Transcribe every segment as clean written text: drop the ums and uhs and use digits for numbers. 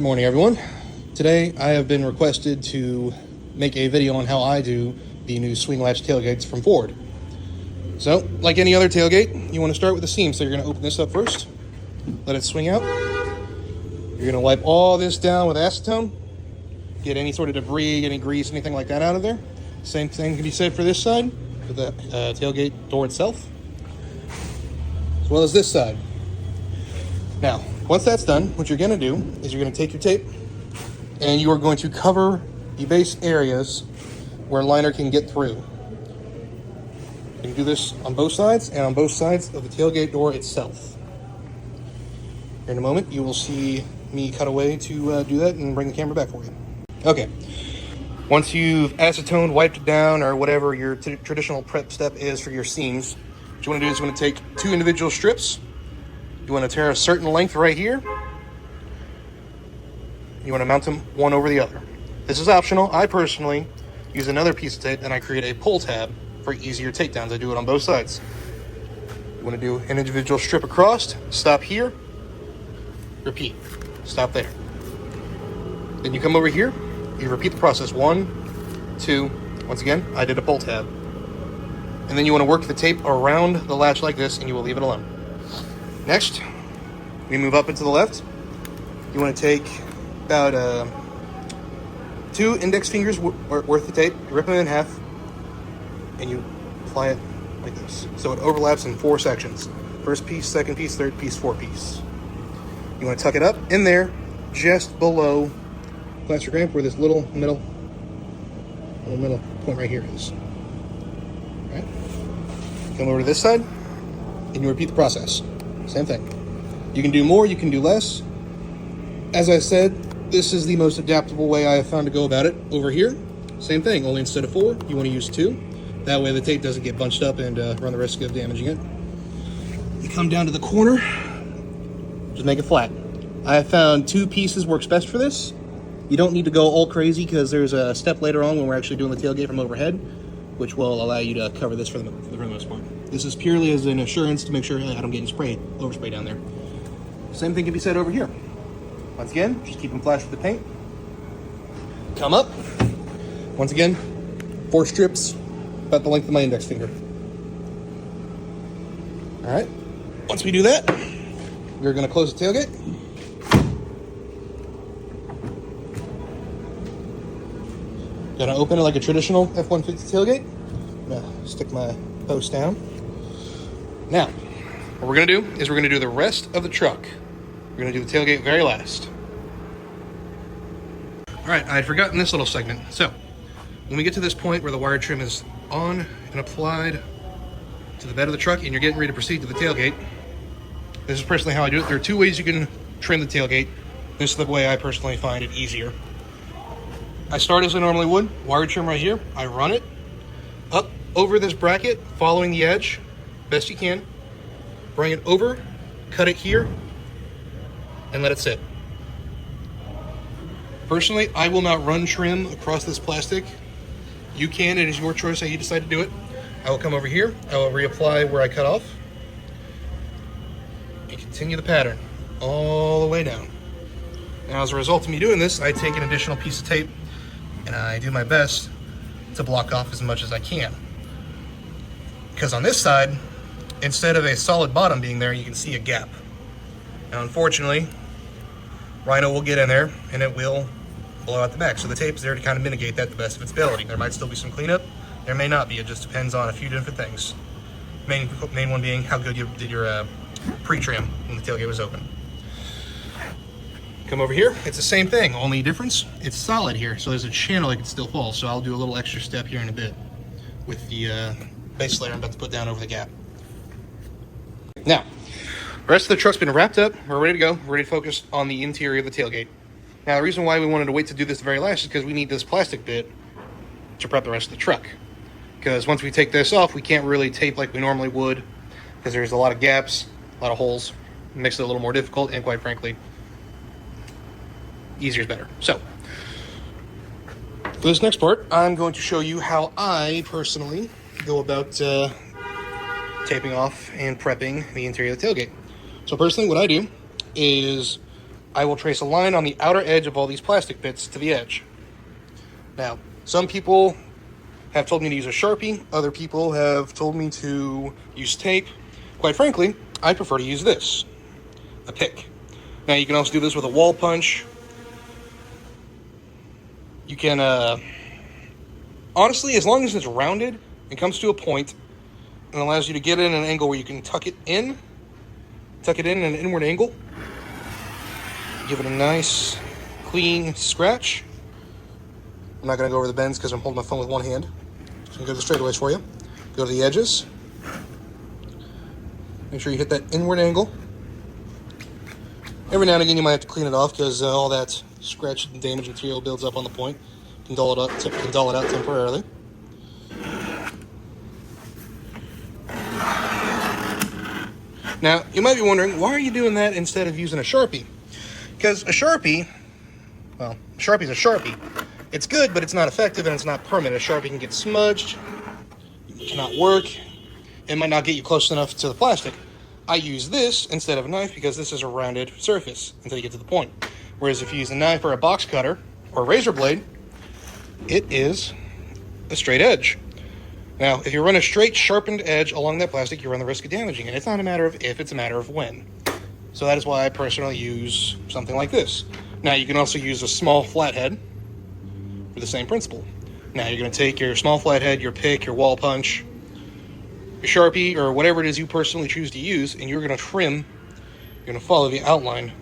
Good morning, everyone. Today I have been requested to make a video on how I do the new swing latch tailgates from Ford. So, like any other tailgate, you want to start with the seam. So you're going to open this up first, let it swing out. You're going to wipe all this down with acetone, get any sort of debris, any grease, anything like that out of there. Same thing can be said for this side, for the tailgate door itself, as well as this side. Now, once that's done, what you're going to do is you're going to take your tape and you are going to cover the base areas where liner can get through. You can do this on both sides and on both sides of the tailgate door itself. In a moment, you will see me cut away to do that and bring the camera back for you. Okay, once you've acetone, wiped it down, or whatever your traditional prep step is for your seams, what you want to do is you want to take two individual strips. You want to tear a certain length right here. You want to mount them one over the other. This is optional. I personally use another piece of tape and I create a pull tab for easier takedowns. I do it on both sides. You want to do an individual strip across, stop here, repeat, stop there. Then you come over here, you repeat the process. 1, 2, once again, I did a pull tab. And then you want to work the tape around the latch like this and you will leave it alone. Next, we move up and to the left. You want to take about 2 index fingers worth of tape, you rip them in half, and you apply it like this. So it overlaps in 4 sections. First piece, second piece, third piece, fourth piece. You want to tuck it up in there, just below plastic ramp where this little middle point right here is. All right. Come over to this side, and you repeat the process. Same thing. You can do more, you can do less. As I said, this is the most adaptable way I have found to go about it. Over here, same thing, only instead of 4, you want to use 2. That way the tape doesn't get bunched up and run the risk of damaging it. You come down to the corner, just make it flat. I have found 2 pieces works best for this. You don't need to go all crazy because there's a step later on when we're actually doing the tailgate from overhead, which will allow you to cover this for the most part. This is purely as an assurance to make sure I don't get any overspray down there. Same thing can be said over here. Once again, just keep them flash with the paint. Come up. Once again, 4 strips, about the length of my index finger. All right, once we do that, we're gonna close the tailgate. Gonna open it like a traditional F150 tailgate. I'm gonna stick my post down. Now, what we're gonna do is we're gonna do the rest of the truck. We're gonna do the tailgate very last. All right, I had forgotten this little segment. So, when we get to this point where the wire trim is on and applied to the bed of the truck and you're getting ready to proceed to the tailgate, this is personally how I do it. There are 2 ways you can trim the tailgate. This is the way I personally find it easier. I start as I normally would, wire trim right here. I run it up over this bracket, following the edge, best you can. Bring it over, cut it here, and let it sit. Personally, I will not run trim across this plastic. You can, it is your choice how you decide to do it. I will come over here, I will reapply where I cut off, and continue the pattern all the way down. Now, as a result of me doing this, I take an additional piece of tape and I do my best to block off as much as I can. Because on this side, instead of a solid bottom being there, you can see a gap. Now, unfortunately, Rhino will get in there and it will blow out the back. So the tape is there to kind of mitigate that the best of its ability. There might still be some cleanup. There may not be. It just depends on a few different things. Main one being how good you did your pre-trim when the tailgate was open. Come over here, it's the same thing, only difference, it's solid here, so there's a channel that can still fall, so I'll do a little extra step here in a bit with the base layer I'm about to put down over the gap. Now, the rest of the truck's been wrapped up, we're ready to go, we're ready to focus on the interior of the tailgate. Now, the reason why we wanted to wait to do this the very last is because we need this plastic bit to prep the rest of the truck. Because once we take this off, we can't really tape like we normally would, because there's a lot of gaps, a lot of holes, it makes it a little more difficult, and quite frankly, easier is better. So, for this next part, I'm going to show you how I personally go about taping off and prepping the interior of the tailgate. So personally, what I do is I will trace a line on the outer edge of all these plastic bits to the edge. Now, some people have told me to use a Sharpie. Other people have told me to use tape. Quite frankly, I prefer to use this, a pick. Now, you can also do this with a wall punch. You can, honestly, as long as it's rounded and comes to a point and allows you to get it in an angle where you can tuck it in an inward angle, give it a nice, clean scratch. I'm not going to go over the bends because I'm holding my phone with one hand. Just going to go to the straightaways for you. Go to the edges. Make sure you hit that inward angle. Every now and again you might have to clean it off because all that scratch and damaged material builds up on the point. You can dull it out temporarily. Now, you might be wondering, why are you doing that instead of using a Sharpie? Because a Sharpie's a Sharpie. It's good, but it's not effective and it's not permanent. A Sharpie can get smudged, it cannot work, it might not get you close enough to the plastic. I use this instead of a knife because this is a rounded surface until you get to the point. Whereas if you use a knife or a box cutter or a razor blade, it is a straight edge. Now, if you run a straight sharpened edge along that plastic, you run the risk of damaging it. It's not a matter of if, it's a matter of when. So that is why I personally use something like this. Now, you can also use a small flathead for the same principle. Now, you're going to take your small flathead, your pick, your wall punch, your Sharpie, or whatever it is you personally choose to use, and you're going to trim, you're going to follow the outline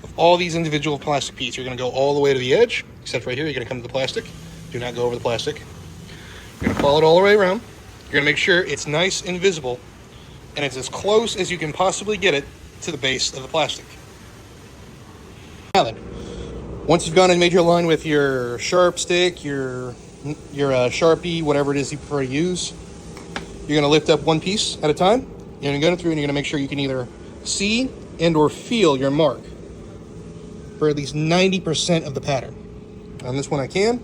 of all these individual plastic pieces. You're going to go all the way to the edge, except right here, you're going to come to the plastic. Do not go over the plastic. You're going to follow it all the way around. You're going to make sure it's nice and visible, and it's as close as you can possibly get it to the base of the plastic. Now then, once you've gone and made your line with your sharp stick, your Sharpie, whatever it is you prefer to use, you're going to lift up one piece at a time. You're going to go through and you're going to make sure you can either see and or feel your mark for at least 90% of the pattern. On this one I can.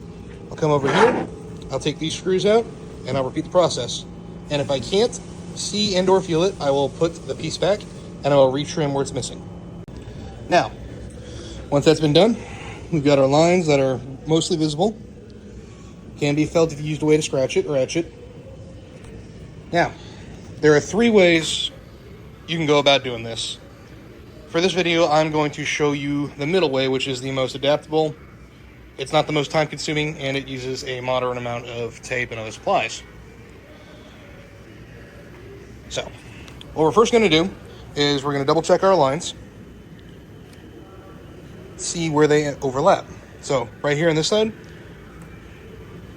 I'll come over here, I'll take these screws out, and I'll repeat the process. And if I can't see and or feel it, I will put the piece back and I will retrim where it's missing. Now, once that's been done, we've got our lines that are mostly visible. Can be felt if you used a way to scratch it or etch it. Now, there are 3 ways you can go about doing this. For this video, I'm going to show you the middle way, which is the most adaptable. It's not the most time consuming, and it uses a moderate amount of tape and other supplies. So, what we're first going to do is we're going to double check our lines, see where they overlap. So, right here on this side,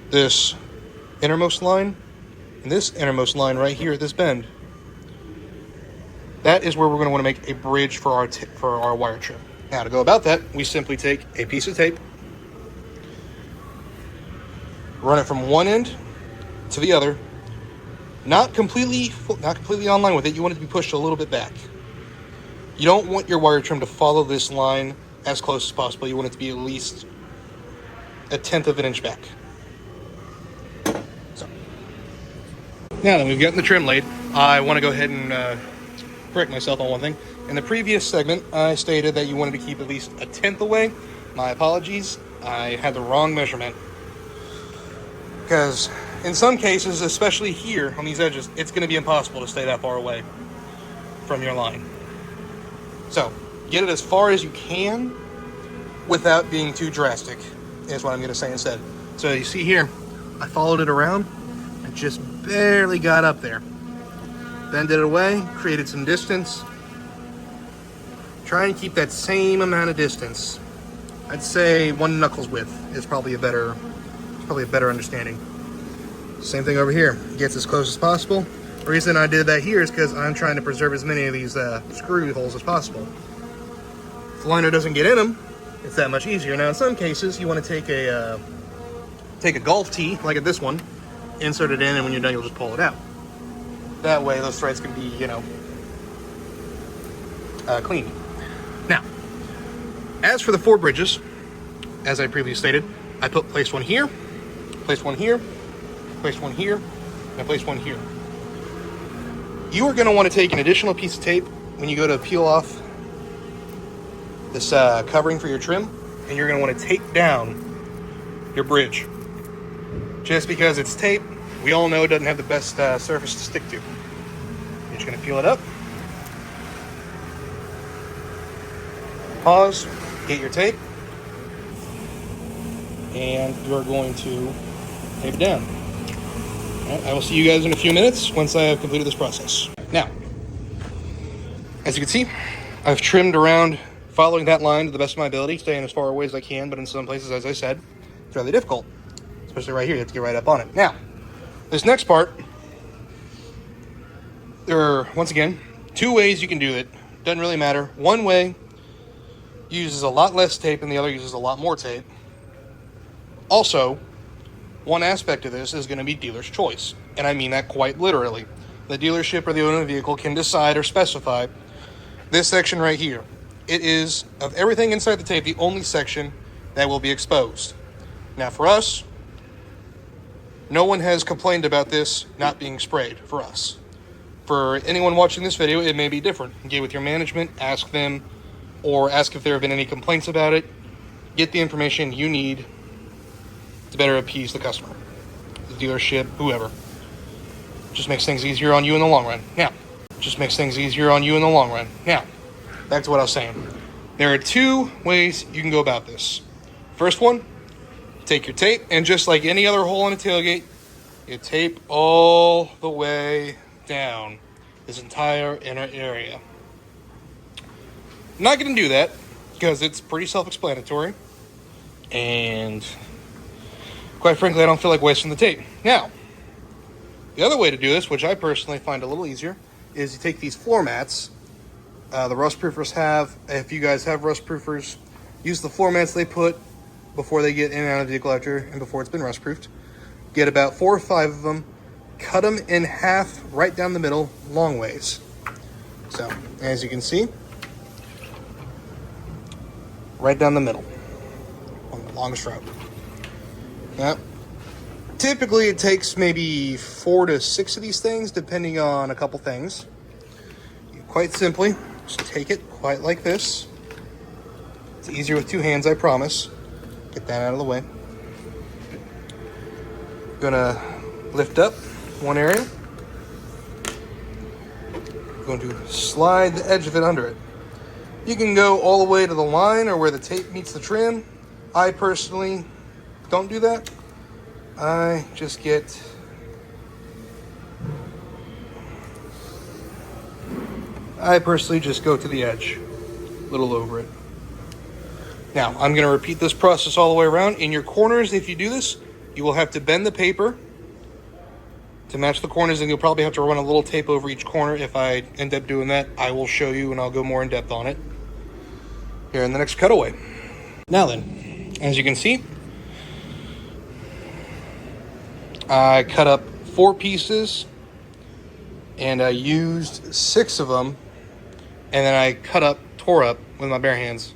this innermost line, and this innermost line right here at this bend, that is where we're going to want to make a bridge for our wire trim. Now, to go about that, we simply take a piece of tape, run it from one end to the other, not completely on line with it. You want it to be pushed a little bit back. You don't want your wire trim to follow this line as close as possible. You want it to be at least 1/10 of an inch back. So, now that we've gotten the trim laid, I want to go ahead and correct myself on one thing. In the previous segment, I stated that you wanted to keep at least 1/10 away. My apologies. I had the wrong measurement. Because in some cases, especially here on these edges, it's going to be impossible to stay that far away from your line. So, get it as far as you can without being too drastic, is what I'm going to say instead. So you see here, I followed it around and just barely got up there. Bended it away, created some distance. Try and keep that same amount of distance. I'd say 1 knuckles width is probably a better understanding. Same thing over here. Gets as close as possible. The reason I did that here is because I'm trying to preserve as many of these screw holes as possible. If the liner doesn't get in them, it's that much easier. Now, in some cases, you want to take a golf tee, like at this one, insert it in, and when you're done, you'll just pull it out. That way, those threads can be, clean. Now, as for the 4 bridges, as I previously stated, I placed one here, placed one here, placed one here, and I placed one here. You are going to want to take an additional piece of tape when you go to peel off this covering for your trim, and you're going to want to tape down your bridge. Just because it's tape, we all know it doesn't have the best surface to stick to. You're just going to peel it up. Pause, get your tape, and you're going to tape it down. Right, I will see you guys in a few minutes once I have completed this process. Now, as you can see, I've trimmed around following that line to the best of my ability, staying as far away as I can, but in some places, as I said, it's really difficult. Especially right here, you have to get right up on it. Now, this next part, there are, once again, two ways you can do it. Doesn't really matter. One way uses a lot less tape and the other uses a lot more tape. Also, one aspect of this is going to be dealer's choice, and I mean that quite literally. The dealership or the owner of the vehicle can decide or specify this section right here. It is, of everything inside the tape, the only section that will be exposed. Now for us, no one has complained about this not being sprayed for us. For anyone watching this video, it may be different. Get with your management, ask them, or ask if there have been any complaints about it. Get the information you need to better appease the customer, the dealership, whoever. Just makes things easier on you in the long run. Now, back to what I was saying. There are two ways you can go about this. First one, take your tape, and just like any other hole in a tailgate, you tape all the way down this entire inner area. I'm not going to do that because it's pretty self-explanatory, and quite frankly, I don't feel like wasting the tape. Now, the other way to do this, which I personally find a little easier, is you take these floor mats. The rust proofers have, if you guys have rust proofers, use the floor mats they put before they get in and out of the vehicle after and before it's been rust proofed. Get about 4 or 5 of them, cut them in half right down the middle, long ways. So, as you can see, right down the middle on the longest route. Now, typically it takes maybe 4 to 6 of these things, depending on a couple things. You quite simply just take it quite like this. It's easier with 2 hands, I promise. Get that out of the way. Gonna lift up one area. Going to slide the edge of it under it. You can go all the way to the line or where the tape meets the trim. I personally don't do that. I just get go to the edge, a little over it. Now, I'm going to repeat this process all the way around. In your corners, if you do this, you will have to bend the paper to match the corners, and you'll probably have to run a little tape over each corner. If I end up doing that, I will show you, and I'll go more in depth on it here in the next cutaway. Now then, as you can see, I cut up 4 pieces, and I used 6 of them, and then I tore up with my bare hands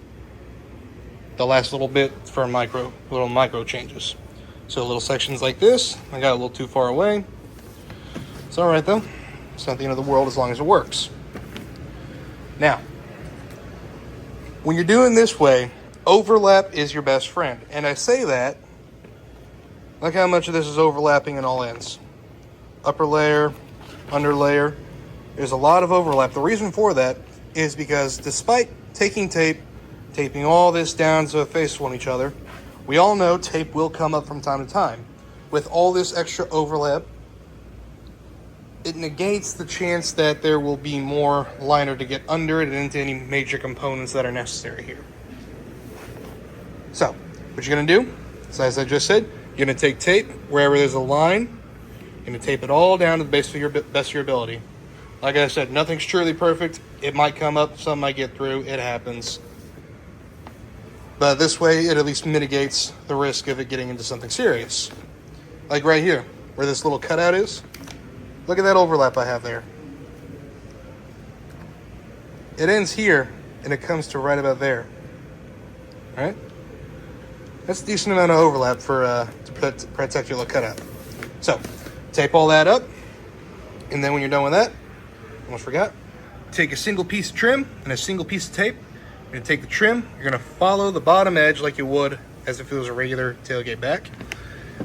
the last little bit for little micro changes. So little sections like this, I got a little too far away. It's all right though. It's not the end of the world as long as it works. Now, when you're doing this way, overlap is your best friend. And I say that, look how much of this is overlapping in all ends. Upper layer, under layer, there's a lot of overlap. The reason for that is because despite taking tape, taping all this down so it faces on each other, we all know tape will come up from time to time. With all this extra overlap, it negates the chance that there will be more liner to get under it and into any major components that are necessary here. So, what you're going to do, is, as I just said, you're going to take tape wherever there's a line. You're going to tape it all down to the best of your ability. Like I said, nothing's truly perfect. It might come up, some might get through. It happens. But this way, it at least mitigates the risk of it getting into something serious. Like right here, where this little cutout is. Look at that overlap I have there. It ends here, and it comes to right about there. All right? That's a decent amount of overlap to protect your little cutout. So, tape all that up, and then when you're done with that, almost forgot, take a single piece of trim and a single piece of tape, You're gonna take the trim, you're gonna follow the bottom edge like you would as if it was a regular tailgate back.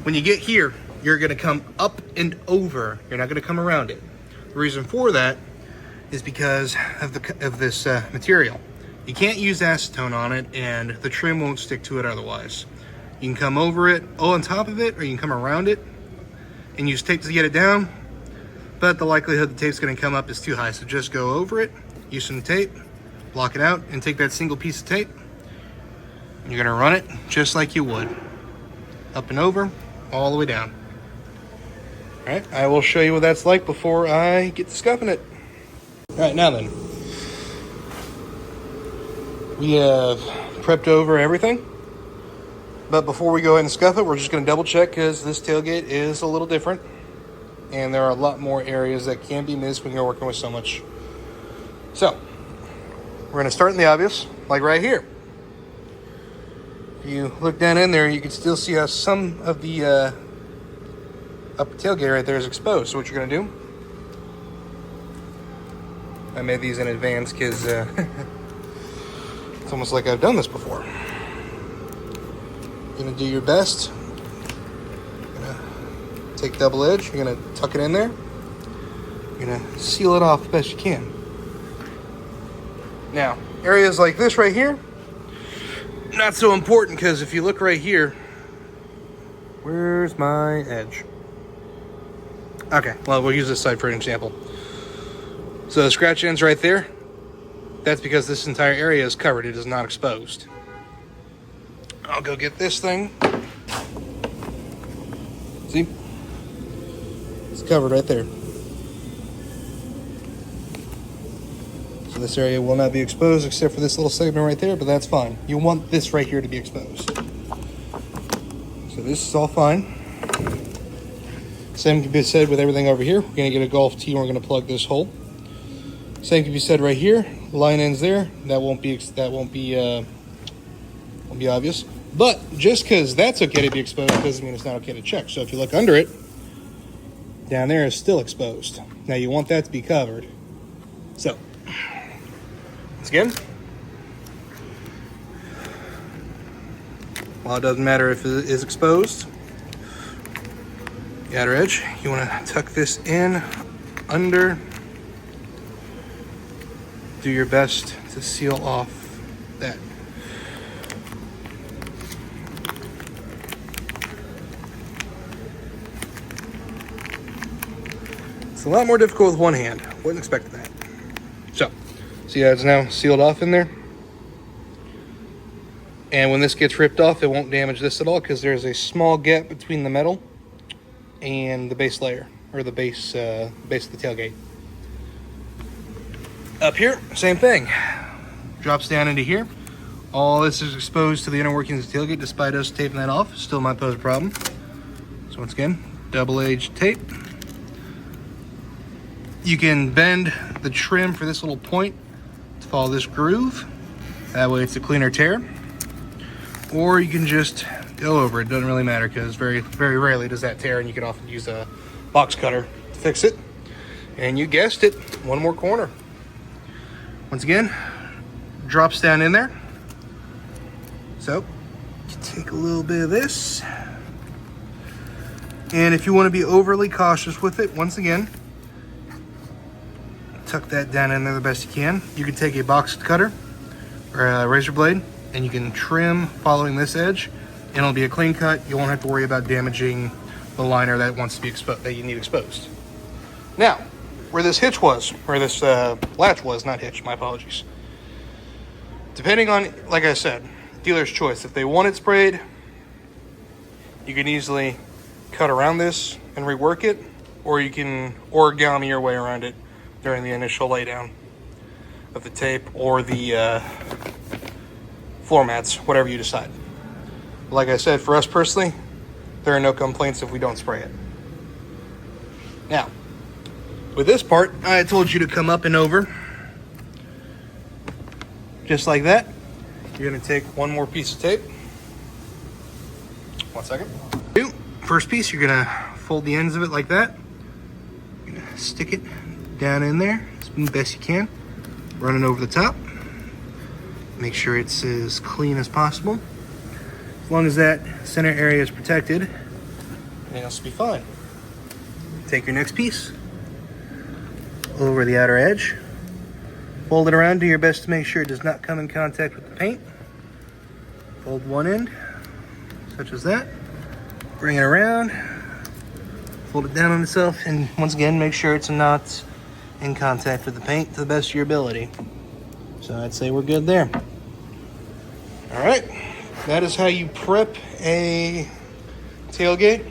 When you get here, you're gonna come up and over. You're not gonna come around it. The reason for that is because of this material. You can't use acetone on it, and the trim won't stick to it otherwise. You can come over it, on top of it, or you can come around it and use tape to get it down, but the likelihood the tape's gonna come up is too high, so just go over it, use some tape, block it out, and take that single piece of tape. You're gonna run it just like you would. Up and over, all the way down. All right, I will show you what that's like before I get to scuffing it. All right, now then. We have prepped over everything. But before we go ahead and scuff it, we're just gonna double check because this tailgate is a little different. And there are a lot more areas that can be missed when you're working with so much. So, we're gonna start in the obvious, like right here. If you look down in there, you can still see how some of the upper tailgate right there is exposed. So what you're gonna do, I made these in advance because it's almost like I've done this before. You're gonna do your best. You're gonna take double edge, you're gonna tuck it in there. You're gonna seal it off the best you can. Now, areas like this right here, not so important because if you look right here, where's my edge? Okay, well, we'll use this side for an example. So the scratch end's right there. That's because this entire area is covered. It is not exposed. I'll go get this thing. See? It's covered right there. So this area will not be exposed except for this little segment right there, but that's fine. You want this right here to be exposed. So this is all fine. Same can be said with everything over here. We're gonna get a golf tee and we're gonna plug this hole. Same can be said right here. Line ends there. That won't be obvious. But just because that's okay to be exposed doesn't mean it's not okay to check. So if you look under it, down there is still exposed. Now you want that to be covered. So once again, while it doesn't matter if it is exposed, the outer edge, you want to tuck this in under. Do your best to seal off that. It's a lot more difficult with one hand. Wasn't expecting that. So, see how it's now sealed off in there? And when this gets ripped off, it won't damage this at all because there's a small gap between the metal and the base layer, or the base of the tailgate. Up here, same thing. Drops down into here. All this is exposed to the inner workings of the tailgate despite us taping that off. Still might pose a problem. So once again, double-edged tape. You can bend the trim for this little point to follow this groove. That way it's a cleaner tear. Or you can just go over it. Doesn't really matter because very, very rarely does that tear, and you can often use a box cutter to fix it. And you guessed it, one more corner. Once again, drops down in there. So you take a little bit of this. And if you want to be overly cautious with it, once again, tuck that down in there the best you can. You can take a box cutter or a razor blade and you can trim following this edge, and it'll be a clean cut. You won't have to worry about damaging the liner that wants to be exposed, that you need exposed. Now, where this hitch was, or this latch was, not hitch, my apologies. Depending on, like I said, dealer's choice. If they want it sprayed, you can easily cut around this and rework it, or you can origami your way around it during the initial laydown of the tape or the floor mats, whatever you decide. Like I said, for us personally, there are no complaints if we don't spray it. Now, with this part, I told you to come up and over, just like that. You're gonna take one more piece of tape. 1 second. First piece, you're gonna fold the ends of it like that. You're gonna stick it down in there as best you can. Run it over the top. Make sure it's as clean as possible. As long as that center area is protected, everything else will be fine. Take your next piece over the outer edge, fold it around, do your best to make sure it does not come in contact with the paint. Fold one end, such as that. Bring it around, fold it down on itself, and once again, make sure it's not in contact with the paint to the best of your ability. So I'd say we're good there. All right, that is how you prep a tailgate